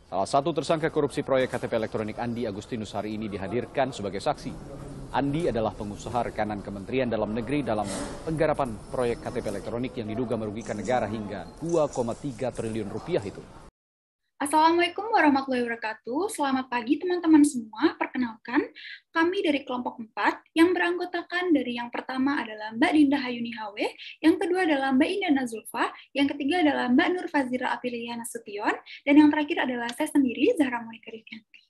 Salah satu tersangka korupsi proyek KTP elektronik Andi Agustinus hari ini dihadirkan sebagai saksi. Andi adalah pengusaha rekanan Kementerian Dalam Negeri dalam penggarapan proyek KTP elektronik yang diduga merugikan negara hingga 2,3 triliun rupiah itu. Assalamualaikum warahmatullahi wabarakatuh. Selamat pagi teman-teman semua. Perkenalkan, kami dari kelompok 4 yang beranggotakan dari yang pertama adalah Mbak Dinda Hayuni Hawe, yang kedua adalah Mbak Indah Nazulfa, yang ketiga adalah Mbak Nur Fazira Aprilia Nasution, dan yang terakhir adalah saya sendiri, Zahra Monika Rifyanti.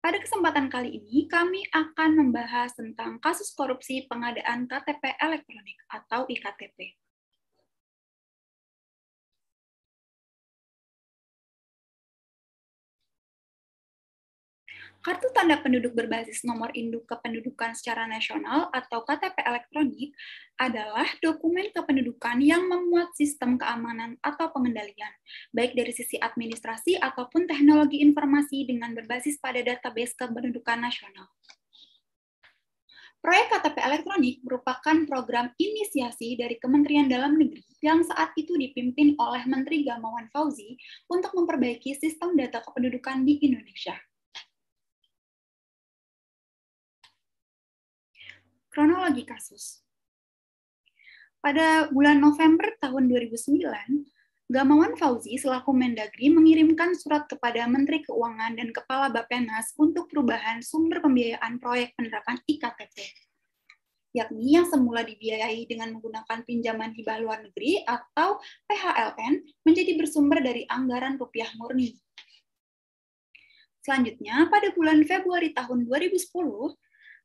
Pada kesempatan kali ini, kami akan membahas tentang kasus korupsi pengadaan KTP elektronik atau iktp. Kartu tanda penduduk berbasis nomor induk kependudukan secara nasional atau KTP elektronik adalah dokumen kependudukan yang memuat sistem keamanan atau pengendalian, baik dari sisi administrasi ataupun teknologi informasi dengan berbasis pada database kependudukan nasional. Proyek KTP elektronik merupakan program inisiasi dari Kementerian Dalam Negeri yang saat itu dipimpin oleh Menteri Gamawan Fauzi untuk memperbaiki sistem data kependudukan di Indonesia. Kronologi kasus. Pada bulan November tahun 2009, Gamawan Fauzi selaku Mendagri mengirimkan surat kepada Menteri Keuangan dan Kepala Bappenas untuk perubahan sumber pembiayaan proyek penerapan iktp, yakni yang semula dibiayai dengan menggunakan pinjaman hibah luar negeri atau PHLN menjadi bersumber dari anggaran rupiah murni. Selanjutnya, pada bulan Februari tahun 2010,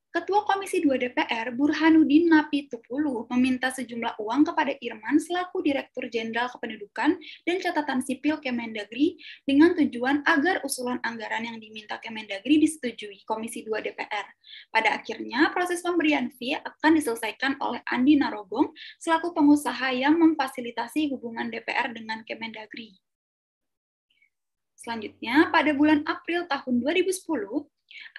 Ketua Komisi 2 DPR, Burhanuddin Napitupulu, meminta sejumlah uang kepada Irman selaku Direktur Jenderal Kependudukan dan Catatan Sipil Kemendagri dengan tujuan agar usulan anggaran yang diminta Kemendagri disetujui Komisi 2 DPR. Pada akhirnya, proses pemberian fee akan diselesaikan oleh Andi Narogong selaku pengusaha yang memfasilitasi hubungan DPR dengan Kemendagri. Selanjutnya, pada bulan April tahun 2010,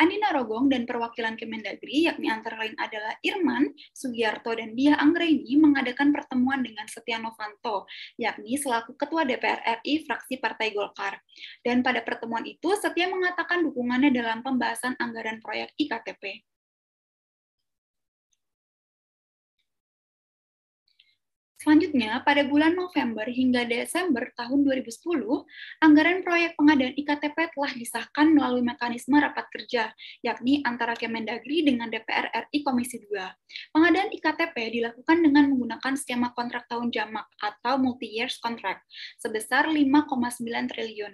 Andi Narogong dan perwakilan Kemendagri, yakni antara lain adalah Irman, Sugiarto, dan Diah Anggraini, mengadakan pertemuan dengan Setia Novanto, yakni selaku Ketua DPR RI fraksi Partai Golkar. Dan pada pertemuan itu, Setia mengatakan dukungannya dalam pembahasan anggaran proyek iktp. Selanjutnya, pada bulan November hingga Desember tahun 2010, anggaran proyek pengadaan iktp telah disahkan melalui mekanisme rapat kerja, yakni antara Kemendagri dengan DPR RI Komisi 2. Pengadaan iktp dilakukan dengan menggunakan skema kontrak tahun jamak atau multi-years contract sebesar 5,9 triliun.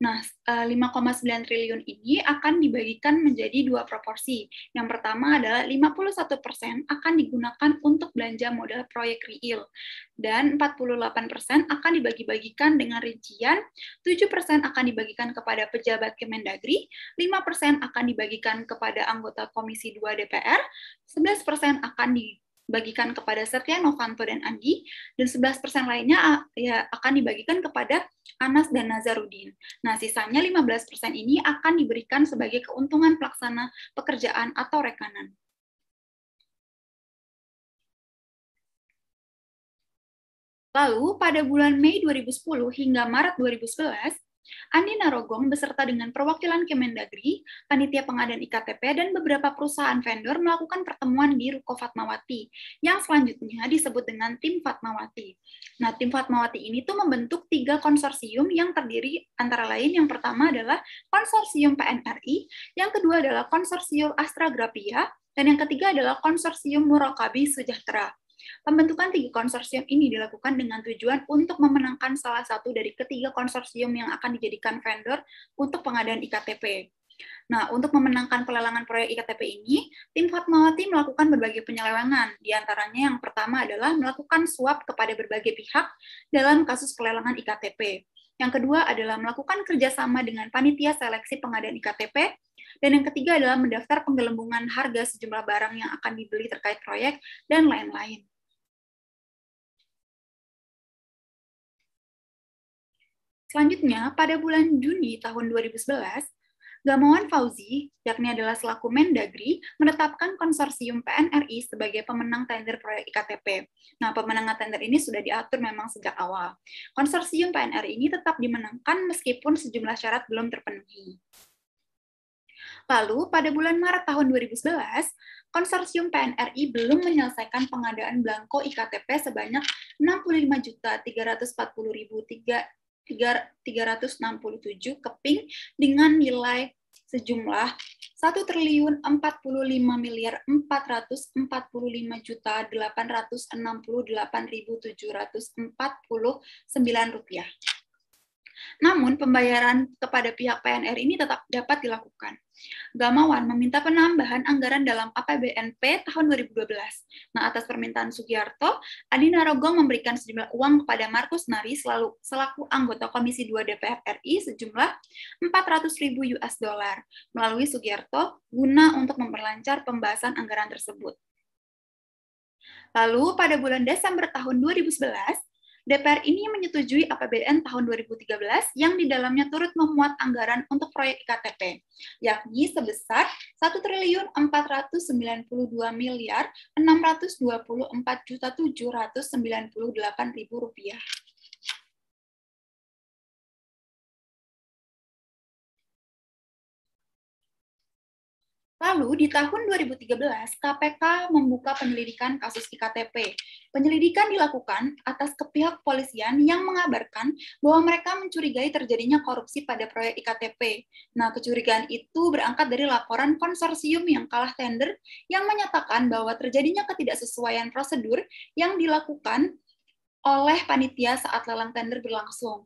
Nah, 5,9 triliun ini akan dibagikan menjadi dua proporsi. Yang pertama adalah 51% akan digunakan untuk belanja modal proyek real, dan 48% akan dibagi-bagikan dengan rincian 7% akan dibagikan kepada pejabat Kemendagri, 5% akan dibagikan kepada anggota Komisi 2 DPR, 11% akan dibagikan kepada Setia Novanto dan Andi, dan 11% lainnya akan dibagikan kepada Anas dan Nazarudin. Nah, sisanya 15% ini akan diberikan sebagai keuntungan pelaksana pekerjaan atau rekanan. Lalu, pada bulan Mei 2010 hingga Maret 2011, Andi Narogong beserta dengan perwakilan Kemendagri, panitia pengadaan iktp, dan beberapa perusahaan vendor melakukan pertemuan di Ruko Fatmawati, yang selanjutnya disebut dengan Tim Fatmawati. Nah, Tim Fatmawati ini tuh membentuk 3 konsorsium yang terdiri antara lain yang pertama adalah Konsorsium PNRI, yang kedua adalah Konsorsium Astra Grapia, dan yang ketiga adalah Konsorsium Murakabi Sejahtera. Pembentukan 3 konsorsium ini dilakukan dengan tujuan untuk memenangkan salah satu dari ketiga konsorsium yang akan dijadikan vendor untuk pengadaan iktp. Nah, untuk memenangkan pelelangan proyek iktp ini, Tim Fatmawati melakukan berbagai penyelewengan. Di antaranya yang pertama adalah melakukan suap kepada berbagai pihak dalam kasus pelelangan iktp. Yang kedua adalah melakukan kerjasama dengan panitia seleksi pengadaan iktp. Dan yang ketiga adalah mendaftar penggelembungan harga sejumlah barang yang akan dibeli terkait proyek, dan lain-lain. Selanjutnya, pada bulan Juni tahun 2011, Gamawan Fauzi, yakni adalah selaku Mendagri, menetapkan konsorsium PNRI sebagai pemenang tender proyek IKTP. Nah, pemenangan tender ini sudah diatur memang sejak awal. Konsorsium PNRI ini tetap dimenangkan meskipun sejumlah syarat belum terpenuhi. Lalu, pada bulan Maret tahun 2011, konsorsium PNRI belum menyelesaikan pengadaan belangko IKTP sebanyak 65.340.367 keping dengan nilai sejumlah 1.045.445.868.749 rupiah. Namun, pembayaran kepada pihak PNR ini tetap dapat dilakukan. Gamawan meminta penambahan anggaran dalam APBNP tahun 2012. Nah, atas permintaan Sugiarto, Andi Narogong memberikan sejumlah uang kepada Markus Nari selaku anggota Komisi 2 DPR RI sejumlah 400.000 US dollar melalui Sugiarto guna untuk memperlancar pembahasan anggaran tersebut. Lalu, pada bulan Desember tahun 2011, DPR ini menyetujui APBN tahun 2013 yang di dalamnya turut memuat anggaran untuk proyek IKTP, yakni sebesar 1.492.624.798.000 rupiah. Lalu, di tahun 2013, KPK membuka penyelidikan kasus IKTP. Penyelidikan dilakukan atas pihak kepolisian yang mengabarkan bahwa mereka mencurigai terjadinya korupsi pada proyek IKTP. Nah, kecurigaan itu berangkat dari laporan konsorsium yang kalah tender yang menyatakan bahwa terjadinya ketidaksesuaian prosedur yang dilakukan oleh panitia saat lelang tender berlangsung.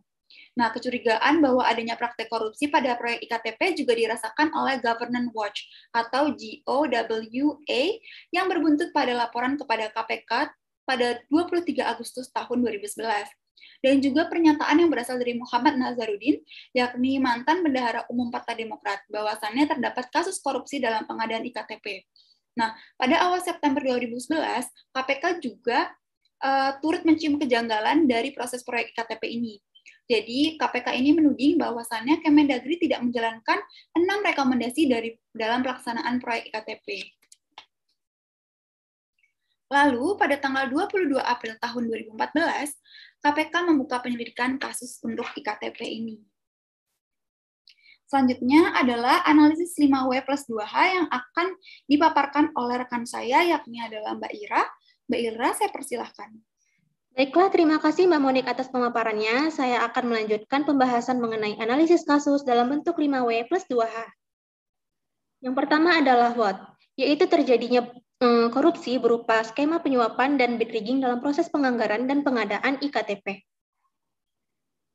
Nah, kecurigaan bahwa adanya praktek korupsi pada proyek IKTP juga dirasakan oleh Governance Watch atau GOWA yang berbuntut pada laporan kepada KPK pada 23 Agustus tahun 2011. Dan juga pernyataan yang berasal dari Muhammad Nazarudin, yakni mantan Bendahara Umum Partai Demokrat, bahwasannya terdapat kasus korupsi dalam pengadaan IKTP. Nah, pada awal September 2011, KPK juga turut mencium kejanggalan dari proses proyek IKTP ini. Jadi, KPK ini menuding bahwasannya Kemendagri tidak menjalankan 6 rekomendasi dalam pelaksanaan proyek IKTP. Lalu, pada tanggal 22 April tahun 2014, KPK membuka penyelidikan kasus untuk IKTP ini. Selanjutnya adalah analisis 5W+2H yang akan dipaparkan oleh rekan saya, yakni adalah Mbak Ira. Mbak Ira, saya persilahkan. Baiklah, terima kasih Mbak Monik atas pemaparannya. Saya akan melanjutkan pembahasan mengenai analisis kasus dalam bentuk 5W+2H. Yang pertama adalah what, yaitu terjadinya korupsi berupa skema penyuapan dan bid rigging dalam proses penganggaran dan pengadaan IKTP.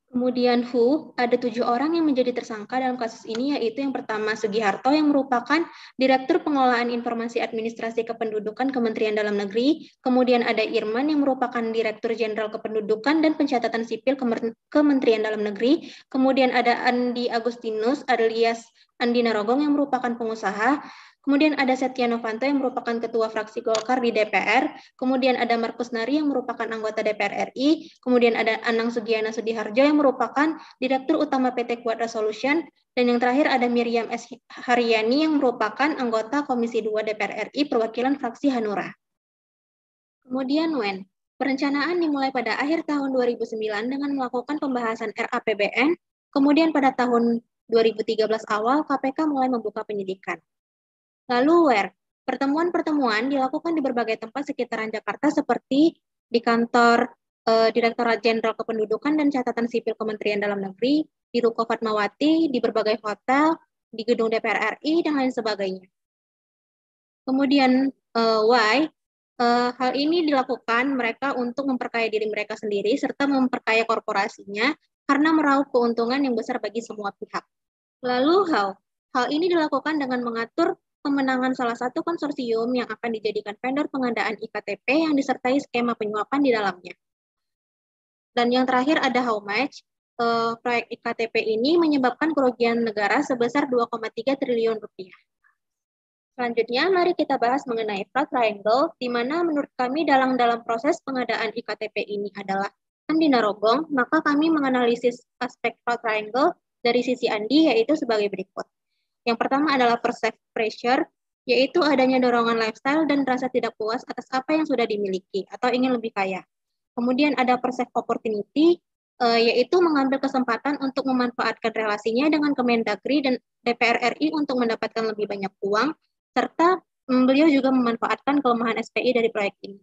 Kemudian who, ada 7 orang yang menjadi tersangka dalam kasus ini, yaitu yang pertama Sugiharto yang merupakan Direktur Pengelolaan Informasi Administrasi Kependudukan Kementerian Dalam Negeri, kemudian ada Irman yang merupakan Direktur Jenderal Kependudukan dan Pencatatan Sipil Kementerian Dalam Negeri, kemudian ada Andi Agustinus alias Andi Narogong yang merupakan pengusaha, kemudian ada Setia Novanto yang merupakan Ketua Fraksi Golkar di DPR, kemudian ada Markus Nari yang merupakan anggota DPR RI, kemudian ada Anang Sugiana Sudiharjo yang merupakan Direktur Utama PT Quadra Solution, dan yang terakhir ada Miriam S. Haryani yang merupakan anggota Komisi 2 DPR RI perwakilan fraksi Hanura. Kemudian when, perencanaan dimulai pada akhir tahun 2009 dengan melakukan pembahasan RAPBN, kemudian pada tahun 2013 awal KPK mulai membuka penyidikan. Lalu where, pertemuan-pertemuan dilakukan di berbagai tempat sekitaran Jakarta seperti di kantor Direktorat Jenderal Kependudukan dan Catatan Sipil Kementerian Dalam Negeri, di Ruko Fatmawati, di berbagai hotel, di gedung DPR RI, dan lain sebagainya. Kemudian why, hal ini dilakukan mereka untuk memperkaya diri mereka sendiri serta memperkaya korporasinya karena meraup keuntungan yang besar bagi semua pihak. Lalu how, hal ini dilakukan dengan mengatur pemenangan salah satu konsorsium yang akan dijadikan vendor pengadaan IKTP yang disertai skema penyuapan di dalamnya. Dan yang terakhir ada how much, proyek IKTP ini menyebabkan kerugian negara sebesar 2,3 triliun rupiah. Selanjutnya, mari kita bahas mengenai fraud triangle, di mana menurut kami dalam proses pengadaan IKTP ini adalah Andi Narogong, maka kami menganalisis aspek fraud triangle dari sisi Andi, yaitu sebagai berikut. Yang pertama adalah perceived pressure, yaitu adanya dorongan lifestyle dan rasa tidak puas atas apa yang sudah dimiliki atau ingin lebih kaya. Kemudian ada perceived opportunity, yaitu mengambil kesempatan untuk memanfaatkan relasinya dengan Kemendagri dan DPR RI untuk mendapatkan lebih banyak uang, serta beliau juga memanfaatkan kelemahan SPI dari proyek ini.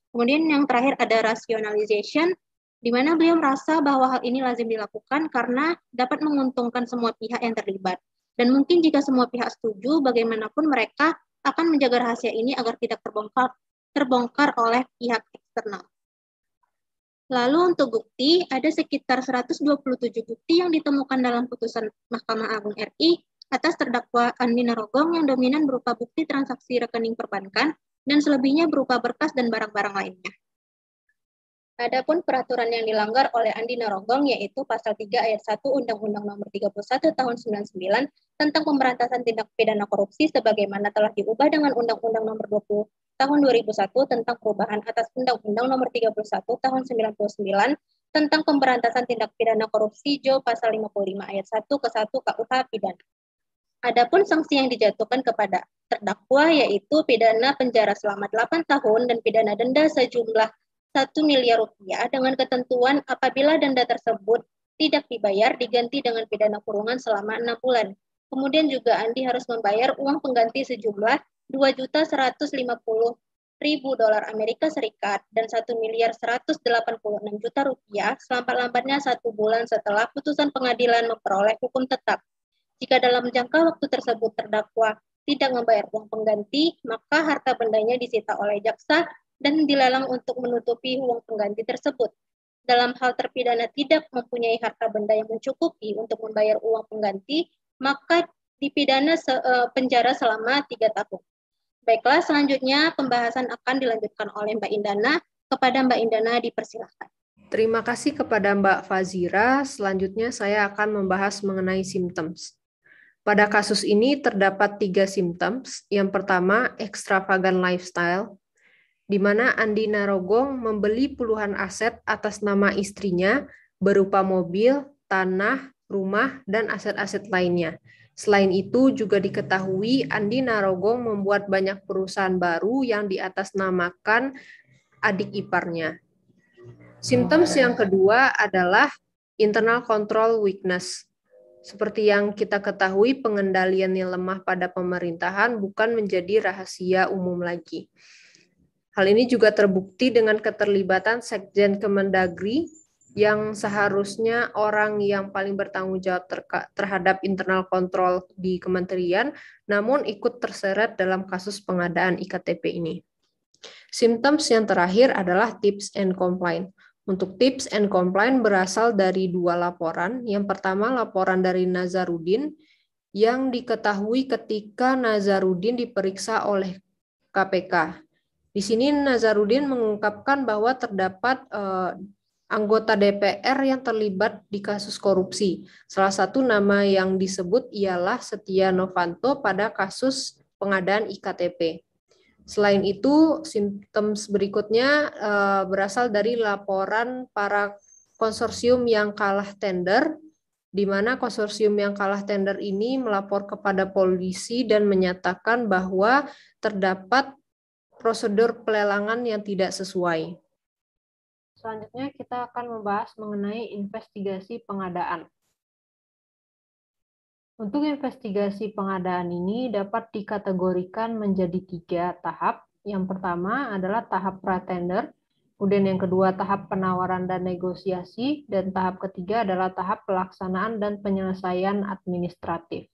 Kemudian yang terakhir ada rationalization, di mana beliau merasa bahwa hal ini lazim dilakukan karena dapat menguntungkan semua pihak yang terlibat. Dan mungkin jika semua pihak setuju, bagaimanapun mereka akan menjaga rahasia ini agar tidak terbongkar oleh pihak eksternal. Lalu untuk bukti, ada sekitar 127 bukti yang ditemukan dalam putusan Mahkamah Agung RI atas terdakwa Andi Narogong yang dominan berupa bukti transaksi rekening perbankan dan selebihnya berupa berkas dan barang-barang lainnya. Adapun peraturan yang dilanggar oleh Andi Narogong yaitu pasal 3 ayat 1 Undang-Undang Nomor 31 Tahun 99 tentang pemberantasan tindak pidana korupsi sebagaimana telah diubah dengan Undang-Undang Nomor 20 Tahun 2001 tentang perubahan atas Undang-Undang Nomor 31 Tahun 99 tentang pemberantasan tindak pidana korupsi Jo pasal 55 ayat 1 ke 1 KUH pidana. Adapun sanksi yang dijatuhkan kepada terdakwa yaitu pidana penjara selama 8 tahun dan pidana denda sejumlah 1 miliar rupiah dengan ketentuan apabila denda tersebut tidak dibayar diganti dengan pidana kurungan selama 6 bulan. Kemudian juga Andi harus membayar uang pengganti sejumlah 2.150.000 dolar Amerika Serikat dan 1.186 miliar rupiah selambat-lambatnya 1 bulan setelah putusan pengadilan memperoleh hukum tetap. Jika dalam jangka waktu tersebut terdakwa tidak membayar uang pengganti, maka harta bendanya disita oleh jaksa dan dilelang untuk menutupi uang pengganti tersebut. Dalam hal terpidana tidak mempunyai harta benda yang mencukupi untuk membayar uang pengganti, maka dipidana penjara selama 3 tahun. Baiklah, selanjutnya pembahasan akan dilanjutkan oleh Mbak Indana. Kepada Mbak Indana dipersilahkan. Terima kasih kepada Mbak Fazira. Selanjutnya saya akan membahas mengenai symptoms. Pada kasus ini terdapat 3 symptoms. Yang pertama, extravagant lifestyle, di mana Andi Narogong membeli puluhan aset atas nama istrinya berupa mobil, tanah, rumah, dan aset-aset lainnya. Selain itu juga diketahui Andi Narogong membuat banyak perusahaan baru yang diatasnamakan adik iparnya. Symptoms yang kedua adalah internal control weakness. Seperti yang kita ketahui, pengendalian yang lemah pada pemerintahan bukan menjadi rahasia umum lagi. Hal ini juga terbukti dengan keterlibatan Sekjen Kemendagri yang seharusnya orang yang paling bertanggung jawab terhadap internal control di kementerian, namun ikut terseret dalam kasus pengadaan IKTP ini. Symptoms yang terakhir adalah tips and complaint. Untuk tips and complaint berasal dari 2 laporan. Yang pertama laporan dari Nazarudin yang diketahui ketika Nazarudin diperiksa oleh KPK. Di sini Nazarudin mengungkapkan bahwa terdapat anggota DPR yang terlibat di kasus korupsi. Salah satu nama yang disebut ialah Setia Novanto pada kasus pengadaan IKTP. Selain itu, symptoms berikutnya berasal dari laporan para konsorsium yang kalah tender, di mana konsorsium yang kalah tender ini melapor kepada polisi dan menyatakan bahwa terdapat prosedur pelelangan yang tidak sesuai. Selanjutnya kita akan membahas mengenai investigasi pengadaan. Untuk investigasi pengadaan ini dapat dikategorikan menjadi 3 tahap. Yang pertama adalah tahap pra-tender, kemudian yang kedua tahap penawaran dan negosiasi, dan tahap ketiga adalah tahap pelaksanaan dan penyelesaian administratif.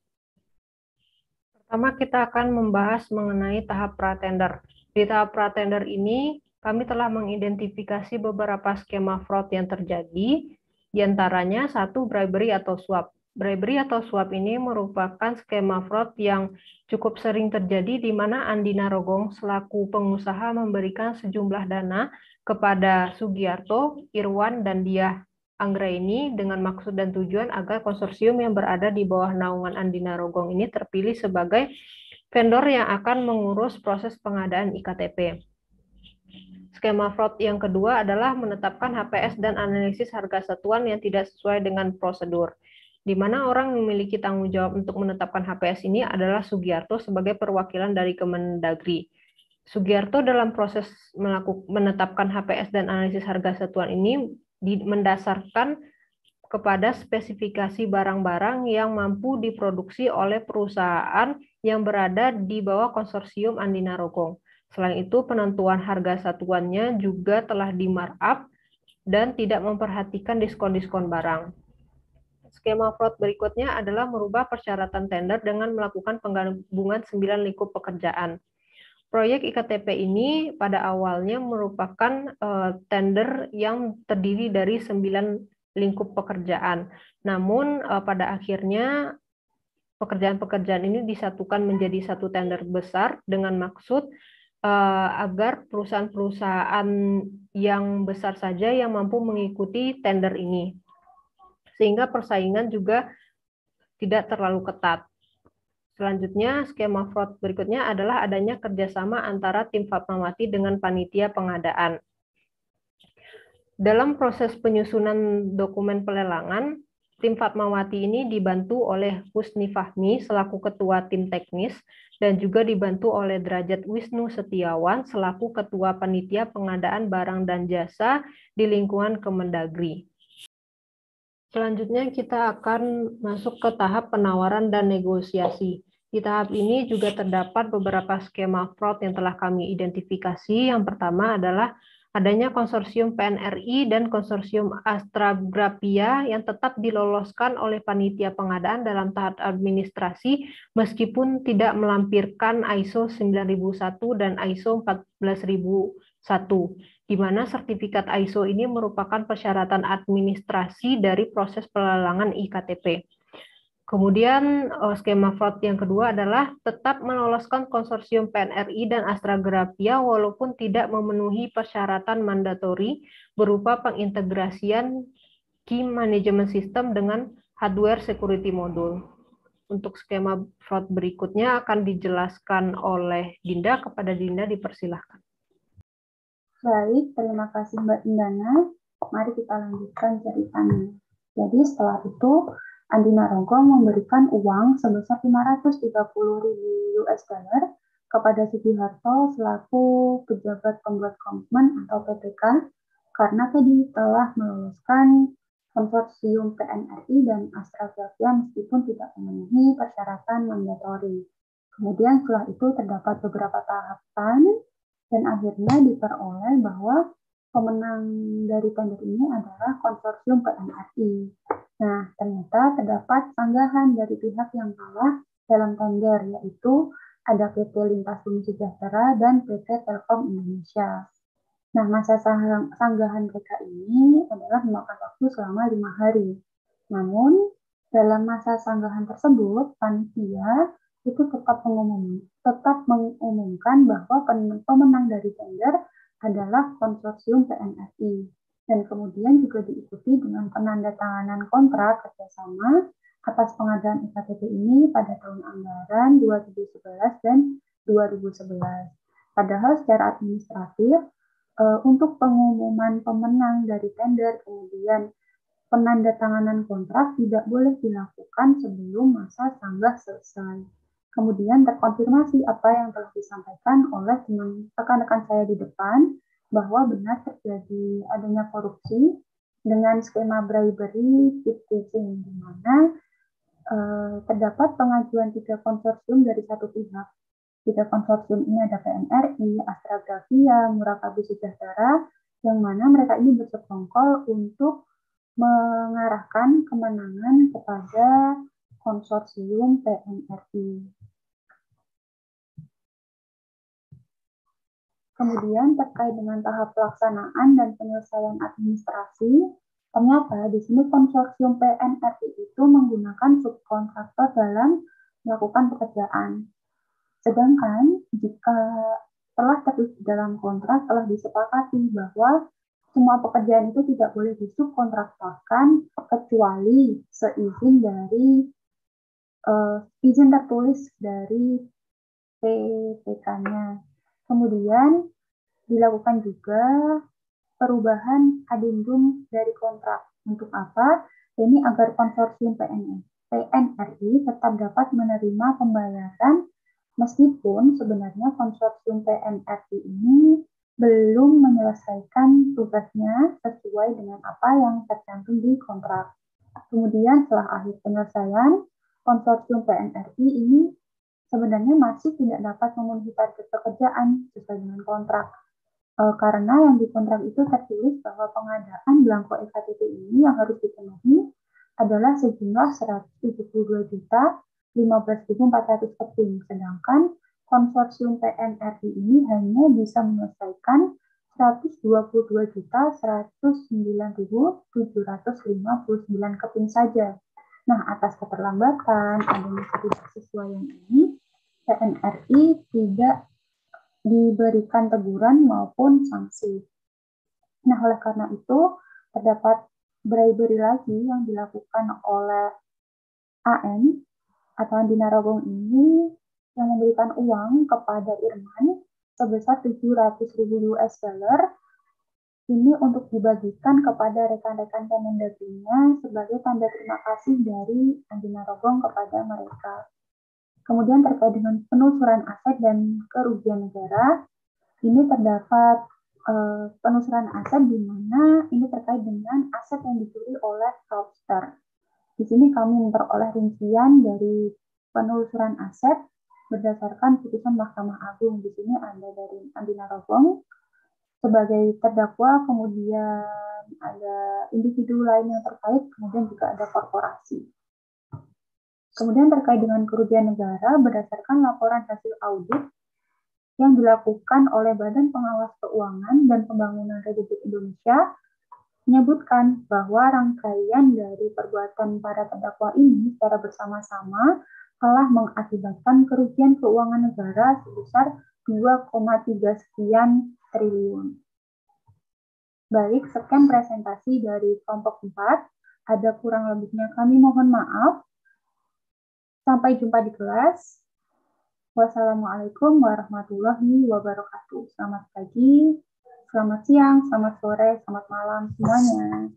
Pertama kita akan membahas mengenai tahap pra-tender. Di tahap pra-tender ini kami telah mengidentifikasi beberapa skema fraud yang terjadi, diantaranya 1 bribery atau suap. Bribery atau suap ini merupakan skema fraud yang cukup sering terjadi di mana Andi Narogong selaku pengusaha memberikan sejumlah dana kepada Sugiarto, Irwan, dan Diah Anggraini dengan maksud dan tujuan agar konsorsium yang berada di bawah naungan Andi Narogong ini terpilih sebagai vendor yang akan mengurus proses pengadaan IKTP. Skema fraud yang kedua adalah menetapkan HPS dan analisis harga satuan yang tidak sesuai dengan prosedur. di mana orang yang memiliki tanggung jawab untuk menetapkan HPS ini adalah Sugiarto sebagai perwakilan dari Kemendagri. Sugiarto dalam proses menetapkan HPS dan analisis harga satuan ini mendasarkan kepada spesifikasi barang-barang yang mampu diproduksi oleh perusahaan yang berada di bawah konsorsium Andi Narogong. Selain itu, penentuan harga satuannya juga telah di-markup dan tidak memperhatikan diskon-diskon barang. Skema fraud berikutnya adalah merubah persyaratan tender dengan melakukan penggabungan 9 lingkup pekerjaan. Proyek IKTP ini pada awalnya merupakan tender yang terdiri dari 9 lingkup pekerjaan. Namun pada akhirnya pekerjaan-pekerjaan ini disatukan menjadi satu tender besar dengan maksud agar perusahaan-perusahaan yang besar saja yang mampu mengikuti tender ini, sehingga persaingan juga tidak terlalu ketat. Selanjutnya, skema fraud berikutnya adalah adanya kerjasama antara tim Fatmawati dengan panitia pengadaan. Dalam proses penyusunan dokumen pelelangan, tim Fatmawati ini dibantu oleh Husni Fahmi selaku ketua tim teknis dan juga dibantu oleh Derajat Wisnu Setiawan selaku ketua panitia pengadaan barang dan jasa di lingkungan Kemendagri. Selanjutnya kita akan masuk ke tahap penawaran dan negosiasi. Di tahap ini juga terdapat beberapa skema fraud yang telah kami identifikasi. Yang pertama adalah adanya konsorsium PNRI dan konsorsium Astragrapia yang tetap diloloskan oleh panitia pengadaan dalam tahap administrasi meskipun tidak melampirkan ISO 9001 dan ISO 14001. Di mana sertifikat ISO ini merupakan persyaratan administrasi dari proses pelelangan IKTP. Kemudian skema fraud yang kedua adalah tetap meloloskan konsorsium PNRI dan Astragrapia walaupun tidak memenuhi persyaratan mandatori berupa pengintegrasian key management system dengan hardware security module. Untuk skema fraud berikutnya akan dijelaskan oleh Dinda. Kepada Dinda dipersilahkan. Baik, terima kasih Mbak Indana. Mari kita lanjutkan ceritanya. Jadi setelah itu, Andi Narogong memberikan uang sebesar 530.000 US dollar kepada Sugiharto selaku pejabat pembuat komitmen atau PPK karena tadi telah meloloskan konsorsium PNRI dan Astragrapia meskipun tidak memenuhi persyaratan mandatori. Kemudian setelah itu terdapat beberapa tahapan dan akhirnya diperoleh bahwa pemenang dari tender ini adalah konsorsium PNRI. Nah, ternyata terdapat sanggahan dari pihak yang kalah dalam tender, yaitu ada PT Lintas Bumi Sejahtera dan PT Telkom Indonesia. Nah, masa sanggahan mereka ini adalah memakan waktu selama 5 hari. Namun, dalam masa sanggahan tersebut, panitia itu tetap mengumumkan bahwa pemenang dari tender adalah konsorsium PNRI. Dan kemudian juga diikuti dengan penandatanganan kontrak kerjasama atas pengadaan IKTP ini pada tahun anggaran 2011 dan 2011. Padahal secara administratif, untuk pengumuman pemenang dari tender, kemudian penandatanganan kontrak tidak boleh dilakukan sebelum masa sanggah selesai. Kemudian terkonfirmasi apa yang telah disampaikan oleh rekan-rekan saya di depan, bahwa benar terjadi adanya korupsi dengan skema bribery tip teaching, di mana terdapat pengajuan 3 konsorsium dari satu pihak. 3 konsorsium ini ada PNRI, Astragrapia, Murakabi Sejahtera, yang mana mereka ini bersekongkol untuk mengarahkan kemenangan kepada konsorsium PNRI. Kemudian terkait dengan tahap pelaksanaan dan penyelesaian administrasi, ternyata di sini konsorsium PNRI itu menggunakan subkontraktor dalam melakukan pekerjaan. Sedangkan jika telah tertulis dalam kontrak telah disepakati bahwa semua pekerjaan itu tidak boleh disubkontraktorkan kecuali seizin dari izin tertulis dari PPK-nya. Kemudian dilakukan juga perubahan adendum dari kontrak. Untuk apa? Ini agar konsorsium PNRI tetap dapat menerima pembayaran meskipun sebenarnya konsorsium PNRI ini belum menyelesaikan tugasnya sesuai dengan apa yang tercantum di kontrak. Kemudian setelah akhir penyelesaian, konsorsium PNRI ini sebenarnya masih tidak dapat memenuhi target pekerjaan sesuai dengan kontrak. Karena yang di kontrak itu tertulis bahwa pengadaan belangko EKTP ini yang harus dipenuhi adalah sejumlah 172.015.400 keping, sedangkan konsorsium PNRI ini hanya bisa menyelesaikan 122.109.759 keping saja. Nah, atas keterlambatan adanya ketidaksesuaian ini, PNRI tidak diberikan teguran maupun sanksi. Nah, oleh karena itu, terdapat bribery lagi yang dilakukan oleh AN atau Andi Narogong ini yang memberikan uang kepada Irman sebesar 700.000 US dollar ini untuk dibagikan kepada rekan-rekan Kemendagri-nya sebagai tanda terima kasih dari Andi Narogong kepada mereka. Kemudian terkait dengan penelusuran aset dan kerugian negara, ini terdapat penelusuran aset di mana ini terkait dengan aset yang dicuri oleh fraudster. Di sini kami memperoleh rincian dari penelusuran aset berdasarkan putusan Mahkamah Agung. Di sini ada dari Andi Narogong sebagai terdakwa, kemudian ada individu lain yang terkait, kemudian juga ada korporasi. Kemudian terkait dengan kerugian negara berdasarkan laporan hasil audit yang dilakukan oleh Badan Pengawas Keuangan dan Pembangunan Republik Indonesia menyebutkan bahwa rangkaian dari perbuatan para terdakwa ini secara bersama-sama telah mengakibatkan kerugian keuangan negara sebesar 2,3 sekian triliun. Baik, sekian presentasi dari kelompok 4. Ada kurang lebihnya kami mohon maaf. Sampai jumpa di kelas. Wassalamualaikum warahmatullahi wabarakatuh. Selamat pagi, selamat siang, selamat sore, selamat malam semuanya.